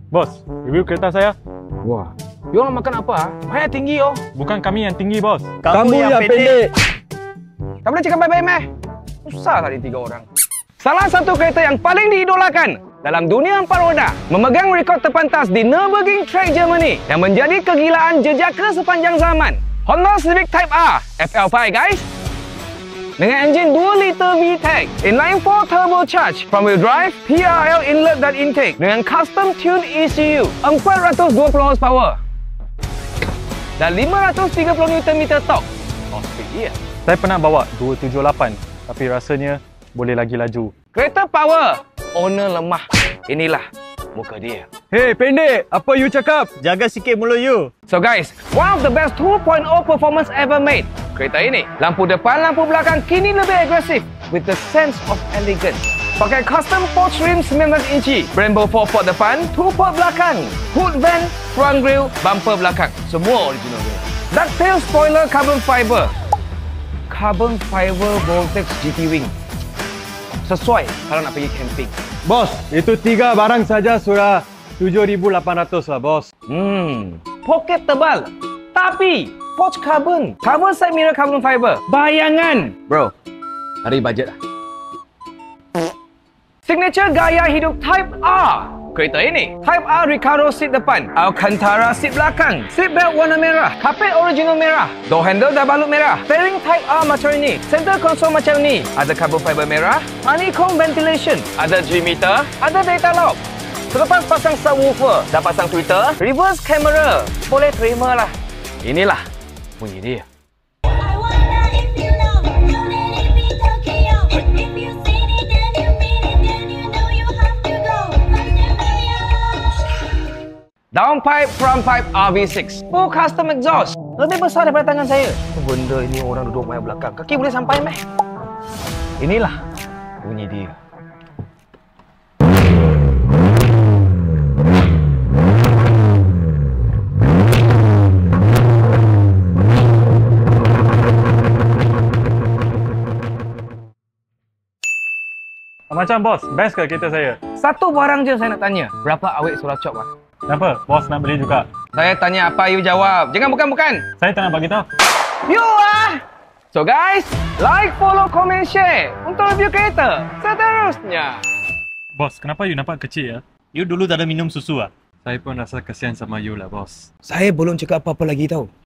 Bos, review kereta saya. Wah, you orang makan apa? Banyak tinggi oh. Bukan kami yang tinggi, bos. Kamu yang pendek. Tak boleh cakap baik-baik meh. Susah tadi 3 orang. Salah satu kereta yang paling diidolakan dalam dunia 4 roda memegang rekod terpantas di Nürburgring Track Germany yang menjadi kegilaan jejaka sepanjang zaman. Honda Civic Type R FL5 guys. Dengan enjin 2 liter VTEC, inline 4 turbocharged, front-wheel drive, PRL inlet dan intake dengan custom tuned ECU, 420 horsepower dan 530 Nm torque. Oh, speed dia. Saya pernah bawa 278, tapi rasanya boleh lagi laju. Kereta power, owner lemah. Inilah muka dia. Hei pendek, apa you cakap? Jaga sikit mulut you. So guys, one of the best 2.0 performance ever made. Kereta ini, lampu depan, lampu belakang kini lebih agresif with the sense of elegance. Pakai custom Porsche rim 19 inci, Brembo 4-port depan, 2-port belakang, hood vent, front grille, bumper belakang. Semua original dia. Ducktail spoiler carbon fiber. Carbon fiber Voltex GT Wing. Sesuai kalau nak pergi camping. Bos, itu 3 barang saja sudah 7,800 lah bos. Poket tebal. Tapi Porsche carbon. Cover side mirror carbon fiber. Bayangan. Bro, hari budget lah. Signature gaya hidup Type R. Kereta ini, Type R Recaro seat depan, Alcantara seat belakang, seat belt warna merah, kapet original merah, door handle dah balut merah, steering Type R macam ini, center console macam ni, ada carbon fiber merah, honeycomb ventilation, ada G meter, ada data log. Selepas pasang subwoofer, dah pasang tweeter, reverse camera, boleh terima lah. Inilah bunyi dia. Downpipe, front pipe RV6. Full custom exhaust. Lebih besar daripada tangan saya. Benda ini orang duduk main belakang. Kaki boleh sampai meh. Inilah bunyi dia. Macam bos, best ke kereta saya? Satu barang je saya nak tanya. Berapa awet surat cop ah? Kenapa? Bos nak beli juga. Saya tanya apa, you jawab. Jangan bukan-bukan. Saya tak nak bagi tahu. You ah! So guys, like, follow, comment, share untuk review kereta seterusnya. Bos, kenapa you nampak kecil ya? You dulu tak ada minum susu ah? Saya pun rasa kasihan sama you lah, bos. Saya belum cakap apa-apa lagi tau.